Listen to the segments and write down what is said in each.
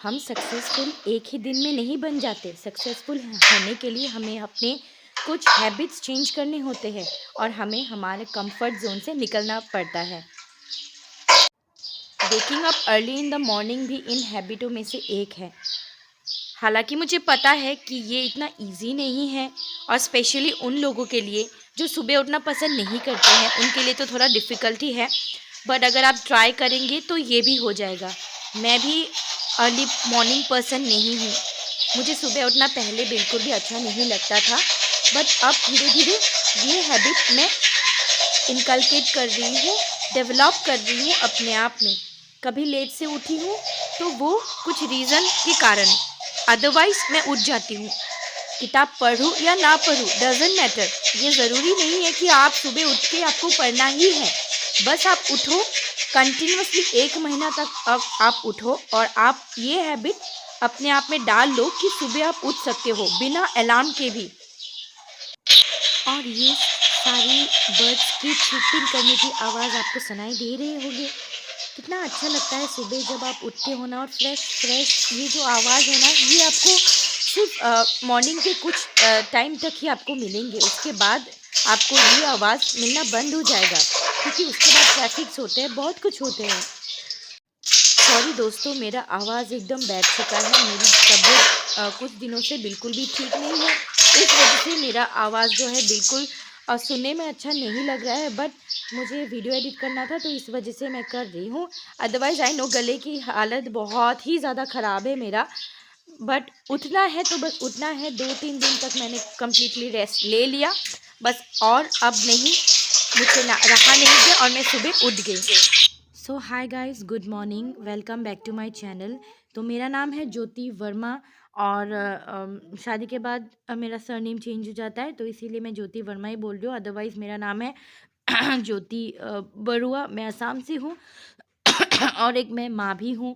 हम सक्सेसफुल एक ही दिन में नहीं बन जाते। सक्सेसफुल होने के लिए हमें अपने कुछ हैबिट्स चेंज करने होते हैं और हमें हमारे कंफर्ट जोन से निकलना पड़ता है। Waking up early in the morning भी इन हैबिटों में से एक है। हालांकि मुझे पता है कि ये इतना इजी नहीं है और स्पेशली उन लोगों के लिए जो सुबह उठना पसंद नहीं करते हैं, उनके लिए तो थोड़ा डिफ़िकल्टी है। बट अगर आप ट्राई करेंगे तो ये भी हो जाएगा। मैं भी अर्ली मॉर्निंग पर्सन नहीं हूँ। मुझे सुबह उठना पहले बिल्कुल भी अच्छा नहीं लगता था, बट अब धीरे धीरे ये हैबिट मैं इनकलकेट कर रही हूँ, डेवलप कर रही हूँ अपने आप में। कभी लेट से उठी हूँ तो वो कुछ रीज़न के कारण, अदरवाइज़ मैं उठ जाती हूँ। किताब पढ़ूँ या ना पढ़ूँ डज़न्ट मैटर। ये ज़रूरी नहीं है कि आप सुबह उठ के आपको पढ़ना ही है। बस आप उठो, कंटिन्यूअसली 1 महीना तक अब आप उठो और आप ये हैबिट अपने आप में डाल लो कि सुबह आप उठ सकते हो बिना अलार्म के भी। और ये सारी बर्ड्स की चीपिंग करने की आवाज़ आपको सुनाई दे रही होगी। कितना अच्छा लगता है सुबह जब आप उठते हो ना, और फ्रेश फ्रेश ये जो आवाज़ है ना, ये आपको सिर्फ मॉर्निंग के कुछ टाइम तक ही आपको मिलेंगे। उसके बाद आपको ये आवाज़ मिलना बंद हो जाएगा, क्योंकि उसके बाद ट्रैफिक्स होते हैं, बहुत कुछ होते हैं। सॉरी दोस्तों, मेरा आवाज़ एकदम बैठ चुका है। मेरी तबीयत कुछ दिनों से बिल्कुल भी ठीक नहीं है। इस वजह से मेरा आवाज़ जो है बिल्कुल सुनने में अच्छा नहीं लग रहा है। बट मुझे वीडियो एडिट करना था तो इस वजह से मैं कर रही हूँ। अदरवाइज़ आई नो गले की हालत बहुत ही ज़्यादा ख़राब है मेरा। बट उठना है तो बस उठना है। 2-3 दिन तक मैंने कम्प्लीटली रेस्ट ले लिया बस, और अब नहीं, मुझसे ना रहा नहीं गया और मैं सुबह उठ गई। So hi guys, good morning, welcome back to my channel. तो मेरा नाम है ज्योति वर्मा, और शादी के बाद मेरा सरनेम चेंज हो जाता है, तो इसीलिए मैं ज्योति वर्मा ही बोल रही हूँ। अदरवाइज़ मेरा नाम है ज्योति बरुआ। मैं असम से हूँ और एक मैं माँ भी हूँ,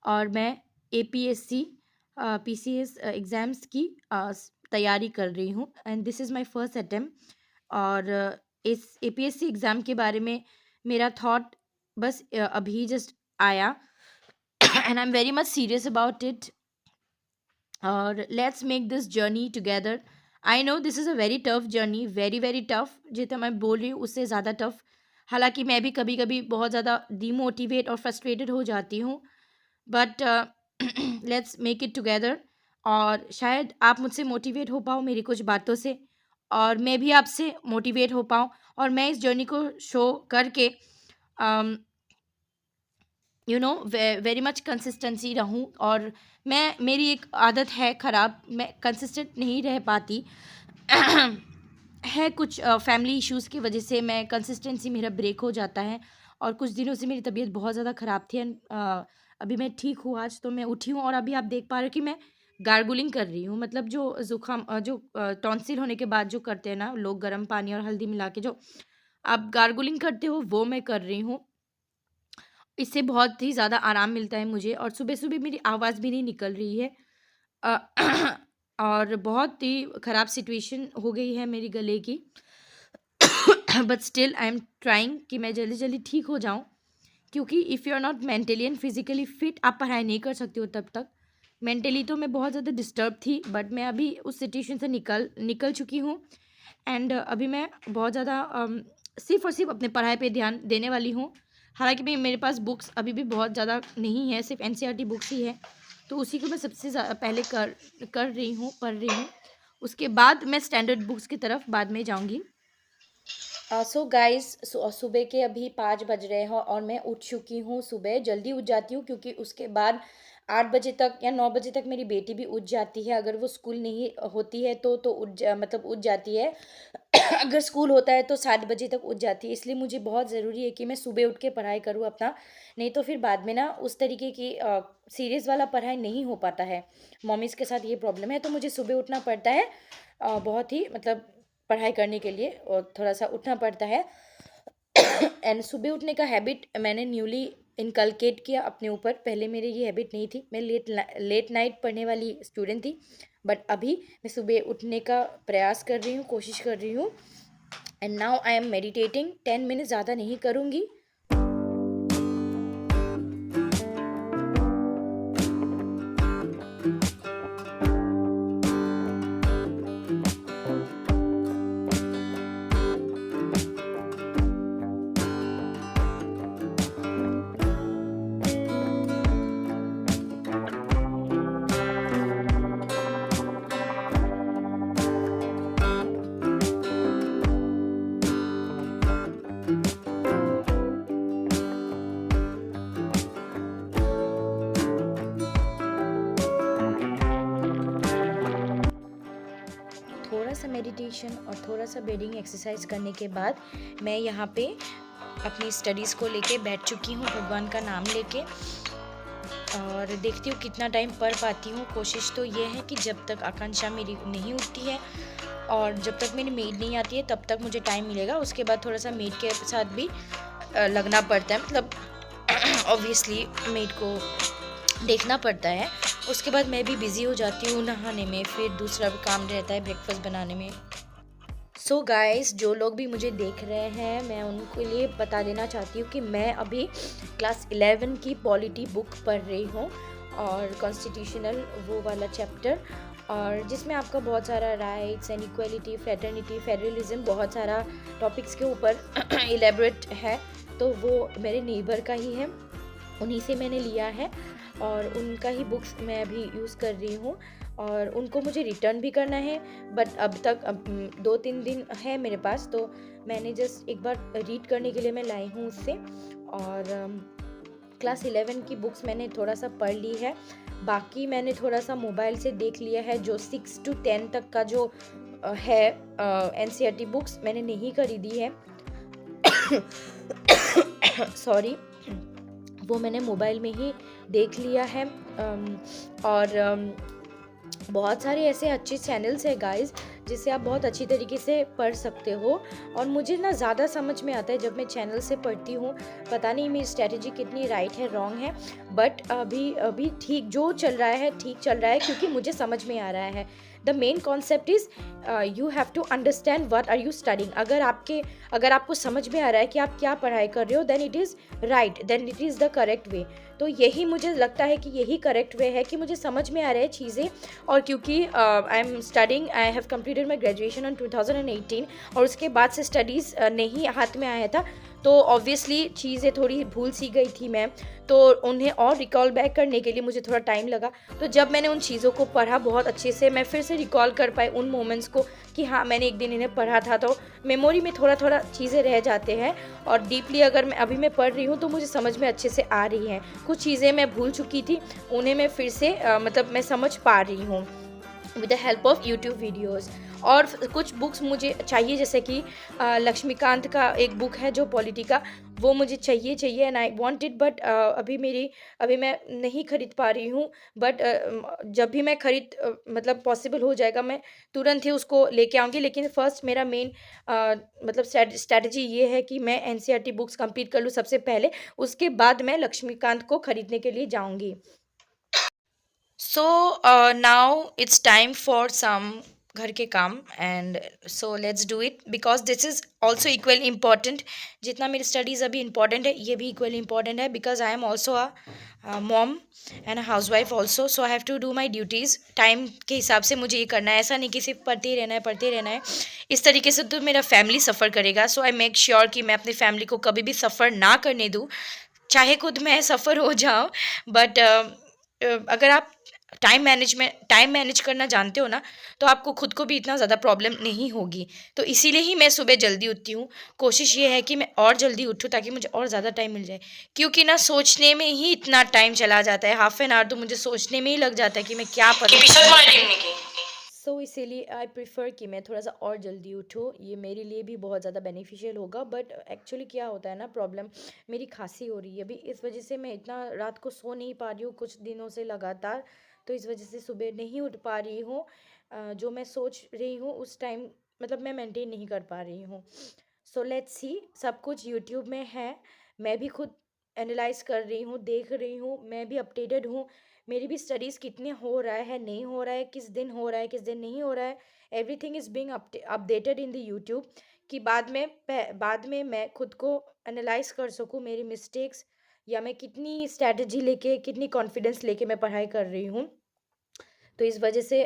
और मैं APSC PCS एग्ज़ाम्स की तैयारी कर रही हूँ, and this is my first attempt. और इस APSC एग्ज़ाम के बारे में मेरा थॉट बस अभी जस्ट आया and I am very much serious about it, और let's make this journey together. I know this is a very tough journey, very very tough. जितना मैं बोल रही हूँ उससे ज़्यादा टफ। हालांकि मैं भी कभी कभी बहुत ज़्यादा डीमोटिवेट और फ्रस्ट्रेटेड हो जाती हूँ, but let's make it together. और शायद आप मुझसे मोटिवेट हो पाओ मेरी कुछ बातों से, और मैं भी आपसे मोटिवेट हो पाऊँ, और मैं इस जर्नी को शो करके वेरी मच कंसिस्टेंसी रहूँ। और मेरी एक आदत है ख़राब, मैं कंसिस्टेंट नहीं रह पाती है। कुछ फैमिली इश्यूज़ की वजह से मैं कंसिस्टेंसी मेरा ब्रेक हो जाता है, और कुछ दिनों से मेरी तबीयत बहुत ज़्यादा ख़राब थी, एंड अभी मैं ठीक हूँ। आज तो मैं उठी हूँ, और अभी आप देख पा रहे हो कि मैं गार्गलिंग कर रही हूँ। मतलब जो ज़ुकाम जो टॉन्सिल होने के बाद जो करते हैं ना लोग, गर्म पानी और हल्दी मिला के जो आप गार्गलिंग करते हो, वो मैं कर रही हूँ। इससे बहुत ही ज़्यादा आराम मिलता है मुझे, और सुबह-सुबह मेरी आवाज़ भी नहीं निकल रही है। अ, और बहुत ही ख़राब सिचुएशन हो गई है मेरी गले की। But still I am trying कि मैं जल्दी-जल्दी ठीक हो जाऊँ, क्योंकि if you are not mentally and physically fit, आप पढ़ाई नहीं कर सकते हो तब तक। मेंटली तो मैं बहुत ज़्यादा डिस्टर्ब थी, बट मैं अभी उस सिचुएशन से निकल निकल चुकी हूँ, एंड अभी मैं बहुत ज़्यादा सिर्फ़ और सिर्फ़ अपने पढ़ाई पे ध्यान देने वाली हूँ। हालाँकि मेरे पास बुक्स अभी भी बहुत ज़्यादा नहीं है, सिर्फ़ NCERT बुक्स ही है, तो उसी को मैं सबसे पहले कर रही हूँ, पढ़ रही हूँ। उसके बाद मैं स्टैंडर्ड बुक्स की तरफ बाद में जाऊँगी। सो गाइस, सुबह के अभी 5 बज रहे हैं और मैं उठ चुकी हूँ। सुबह जल्दी उठ जाती हूँ, क्योंकि उसके बाद 8 बजे तक या 9 बजे तक मेरी बेटी भी उठ जाती है। अगर वो स्कूल नहीं होती है तो मतलब उठ जाती है। अगर स्कूल होता है तो 7 बजे तक उठ जाती है। इसलिए मुझे बहुत ज़रूरी है कि मैं सुबह उठ के पढ़ाई करूँ अपना, नहीं तो फिर बाद में ना उस तरीके की सीरियस वाला पढ़ाई नहीं हो पाता है। मम्मीज़ के साथ ये प्रॉब्लम है, तो मुझे सुबह उठना पड़ता है बहुत ही, मतलब पढ़ाई करने के लिए, और थोड़ा-सा उठना पड़ता है। एंड सुबह उठने का हैबिट मैंने न्यूली इनकलकेट किया अपने ऊपर। पहले मेरी ये हैबिट नहीं थी, मैं लेट नाइट पढ़ने वाली स्टूडेंट थी, बट अभी मैं सुबह उठने का प्रयास कर रही हूँ, कोशिश कर रही हूँ। And now I am meditating 10 minute, ज़्यादा नहीं करूँगी। मेडिटेशन और थोड़ा सा ब्रीदिंग एक्सरसाइज करने के बाद मैं यहाँ पे अपनी स्टडीज़ को लेके बैठ चुकी हूँ, भगवान का नाम लेके, और देखती हूँ कितना टाइम पढ़ पाती हूँ। कोशिश तो ये है कि जब तक आकांक्षा मेरी नहीं उठती है और जब तक मेरी मेड नहीं आती है तब तक मुझे टाइम मिलेगा। उसके बाद थोड़ा सा मेड के साथ भी लगना पड़ता है, मतलब ऑब्वियसली मेड को देखना पड़ता है। उसके बाद मैं भी बिज़ी हो जाती हूँ नहाने में, फिर दूसरा भी काम रहता है ब्रेकफास्ट बनाने में। सो गाइस, जो लोग भी मुझे देख रहे हैं, मैं उनके लिए बता देना चाहती हूँ कि मैं अभी क्लास 11 की पॉलिटी बुक पढ़ रही हूँ, और कॉन्स्टिट्यूशनल वो वाला चैप्टर, और जिसमें आपका बहुत सारा rights and equality, fraternity, federalism, बहुत सारा टॉपिक्स के ऊपर इलेबरेट है। तो वो मेरे नेबर का ही है, उन्हीं से मैंने लिया है और उनका ही बुक्स मैं अभी यूज़ कर रही हूँ, और उनको मुझे रिटर्न भी करना है। बट अब 2-3 दिन है मेरे पास, तो मैंने जस्ट एक बार रीड करने के लिए मैं लाई हूँ उससे। और क्लास 11 की बुक्स मैंने थोड़ा सा पढ़ ली है, बाकी मैंने थोड़ा सा मोबाइल से देख लिया है। जो 6 to 10 तक का जो है NCERT बुक्स मैंने नहीं खरीदी है सॉरी, वो मैंने मोबाइल में ही देख लिया है। और बहुत सारे ऐसे अच्छे चैनल्स हैं गाइस, जिससे आप बहुत अच्छी तरीके से पढ़ सकते हो। और मुझे ना ज़्यादा समझ में आता है जब मैं चैनल से पढ़ती हूँ। पता नहीं मेरी स्ट्रेटजी कितनी राइट है रॉन्ग है, बट अभी ठीक जो चल रहा है ठीक चल रहा है, क्योंकि मुझे समझ में आ रहा है। The main concept is you have to understand what are you studying. अगर आपको समझ में आ रहा है कि आप क्या पढ़ाई कर रहे हो, then it is right, then it is the correct way. तो यही मुझे लगता है कि यही करेक्ट वे है कि मुझे समझ में आ रहा है चीज़ें। और क्योंकि I am studying, I have completed my graduation in 2018, और उसके बाद से स्टडीज़ नहीं हाथ में आया था, तो ऑब्वियसली चीज़ें थोड़ी भूल सी गई थी मैं, तो उन्हें और रिकॉल बैक करने के लिए मुझे थोड़ा टाइम लगा। तो जब मैंने उन चीज़ों को पढ़ा बहुत अच्छे से, मैं फिर से रिकॉल कर पाई उन मोमेंट्स को कि हाँ मैंने एक दिन इन्हें पढ़ा था। तो मेमोरी में थोड़ा थोड़ा चीज़ें रह जाते हैं, और डीपली अगर मैं अभी मैं पढ़ रही हूँ तो मुझे समझ में अच्छे से आ रही हैं। कुछ चीज़ें मैं भूल चुकी थी, उन्हें मैं फिर से मतलब मैं समझ पा रही हूँ with the help of YouTube videos. और कुछ बुक्स मुझे चाहिए, जैसे कि लक्ष्मीकांत का एक बुक है जो पॉलिटी का, वो मुझे चाहिए and I want it, but अभी मैं नहीं खरीद पा रही हूँ। बट जब भी मैं मतलब पॉसिबल हो जाएगा, मैं तुरंत ही उसको लेके आऊँगी। लेकिन फर्स्ट मेरा मेन मतलब स्ट्रैटेजी ये है कि मैं NCERT बुक्स कंप्लीट कर लूँ सबसे पहले, उसके बाद मैं लक्ष्मीकांत को खरीदने के लिए जाऊँगी। So now it's time for some घर के काम, and so let's do it, because this is also equal important. जितना मेरी स्टडीज़ अभी इम्पॉर्टेंट है, ये भी इक्वल इम्पॉर्टेंट है, because I am also a mom and housewife also. So I have to do my duties time के हिसाब से, मुझे ये करना है। ऐसा नहीं कि सिर्फ पढ़ते ही रहना है। इस तरीके से तो मेरा फैमिली सफ़र करेगा। सो आई मेक श्योर कि मैं अपनी फैमिली को कभी भी सफ़र ना करने दूँ, चाहे खुद मैं सफ़र हो जाऊँ। बट अगर आप टाइम मैनेज करना जानते हो ना, तो आपको खुद को भी इतना ज़्यादा प्रॉब्लम नहीं होगी। तो इसीलिए ही मैं सुबह जल्दी उठती हूँ। कोशिश ये है कि मैं और जल्दी उठूँ ताकि मुझे और ज़्यादा टाइम मिल जाए, क्योंकि ना सोचने में ही इतना टाइम चला जाता है। हाफ एन आवर तो मुझे सोचने में ही लग जाता है कि मैं क्या पढ़ूँ। सो इसीलिए आई प्रिफ़र कि मैं थोड़ा सा और जल्दी उठूँ, ये मेरे लिए भी बहुत ज़्यादा बेनिफिशियल होगा। बट एक्चुअली क्या होता है ना, प्रॉब्लम मेरी खांसी हो रही है अभी, इस वजह से मैं इतना रात को सो नहीं पा रही हूँ कुछ दिनों से लगातार। तो इस वजह से सुबह नहीं उठ पा रही हूँ। जो मैं सोच रही हूँ उस टाइम, मतलब मैं मेंटेन नहीं कर पा रही हूँ। सो लेट्स सी, सब कुछ यूट्यूब में है, मैं भी खुद एनालाइज कर रही हूँ, देख रही हूँ, मैं भी अपडेटेड हूँ। मेरी भी स्टडीज़ कितने हो रहा है, नहीं हो रहा है, किस दिन हो रहा है, किस दिन नहीं हो रहा है, everything is being updated in the YouTube, कि बाद में मैं खुद को एनालाइज कर सकूँ मेरी मिस्टेक्स, या मैं कितनी स्ट्रैटेजी लेके, कितनी कॉन्फिडेंस लेके मैं पढ़ाई कर रही हूँ। तो इस वजह से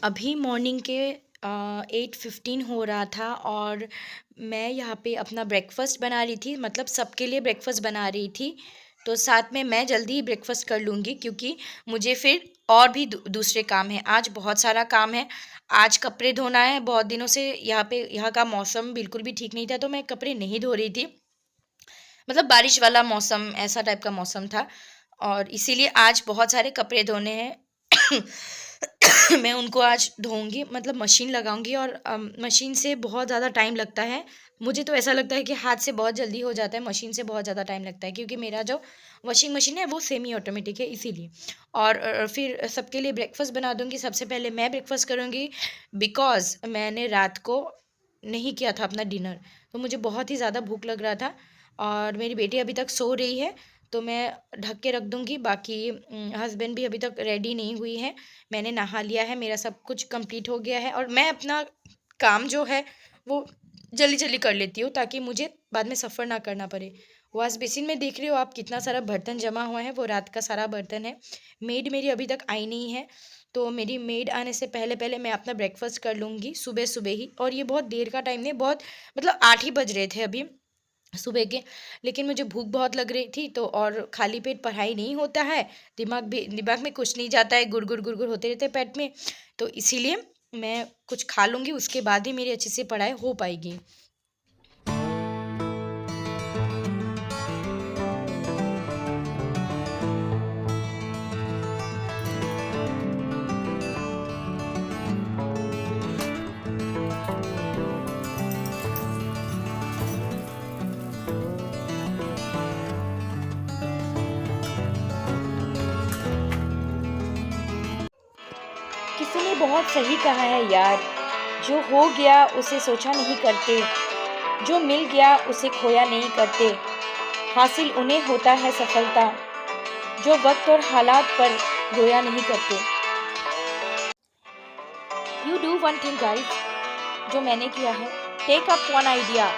अभी मॉर्निंग के 8:15 हो रहा था, और मैं यहाँ पे अपना ब्रेकफास्ट बना रही थी, मतलब सबके लिए ब्रेकफास्ट बना रही थी। तो साथ में मैं जल्दी ही ब्रेकफास्ट कर लूँगी, क्योंकि मुझे फिर और भी दूसरे काम हैं। आज बहुत सारा काम है। आज कपड़े धोना है, बहुत दिनों से यहाँ का मौसम बिल्कुल भी ठीक नहीं था, तो मैं कपड़े नहीं धो रही थी। मतलब बारिश वाला मौसम, ऐसा टाइप का मौसम था, और इसीलिए आज बहुत सारे कपड़े धोने हैं मैं उनको आज धोऊंगी, मतलब मशीन लगाऊंगी। और मशीन से बहुत ज़्यादा टाइम लगता है। मुझे तो ऐसा लगता है कि हाथ से बहुत जल्दी हो जाता है, मशीन से बहुत ज़्यादा टाइम लगता है, क्योंकि मेरा जो वॉशिंग मशीन है वो सेमी ऑटोमेटिक है, इसीलिए। और फिर सबके लिए ब्रेकफास्ट बना दूंगी। सबसे पहले मैं ब्रेकफास्ट करूंगी, बिकॉज़ मैंने रात को नहीं किया था अपना डिनर, तो मुझे बहुत ही ज़्यादा भूख लग रहा था। और मेरी बेटी अभी तक सो रही है, तो मैं ढक के रख दूंगी। बाकी हस्बैंड भी अभी तक रेडी नहीं हुई है। मैंने नहा लिया है, मेरा सब कुछ कंप्लीट हो गया है, और मैं अपना काम जो है वो जल्दी जल्दी कर लेती हूँ, ताकि मुझे बाद में सफ़र ना करना पड़े। वॉश बेसिन में देख रहे हो आप कितना सारा बर्तन जमा हुआ है, वो रात का सारा बर्तन है। मेड मेरी अभी तक आई नहीं है, तो मेरी मेड आने से पहले पहले मैं अपना ब्रेकफास्ट कर लूँगी सुबह सुबह ही। और ये बहुत देर का टाइम नहीं, बहुत मतलब 8 ही बज रहे थे अभी सुबह के। लेकिन मुझे भूख बहुत लग रही थी, तो और खाली पेट पढ़ाई नहीं होता है, दिमाग में कुछ नहीं जाता है, गुड़ गुड़ गुड़ गुड़ होते रहते हैं पेट में। तो इसीलिए मैं कुछ खा लूँगी, उसके बाद ही मेरी अच्छे से पढ़ाई हो पाएगी। किसी ने बहुत सही कहा है यार, जो हो गया उसे सोचा नहीं करते, जो मिल गया उसे खोया नहीं करते, हासिल उन्हें होता है सफलता, जो वक्त और हालात पर रोया नहीं करते। You do one thing guys, जो मैंने किया है, take up one idea,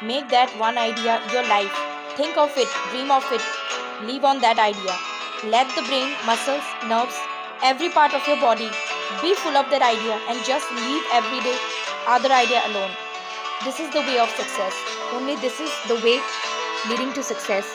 make that one idea your life, think of it, dream of it, live on that idea. Let the brain, muscles, nerves, every part of your body be full of that idea, and just leave every day other idea alone. This is the way of success. Only this is the way leading to success.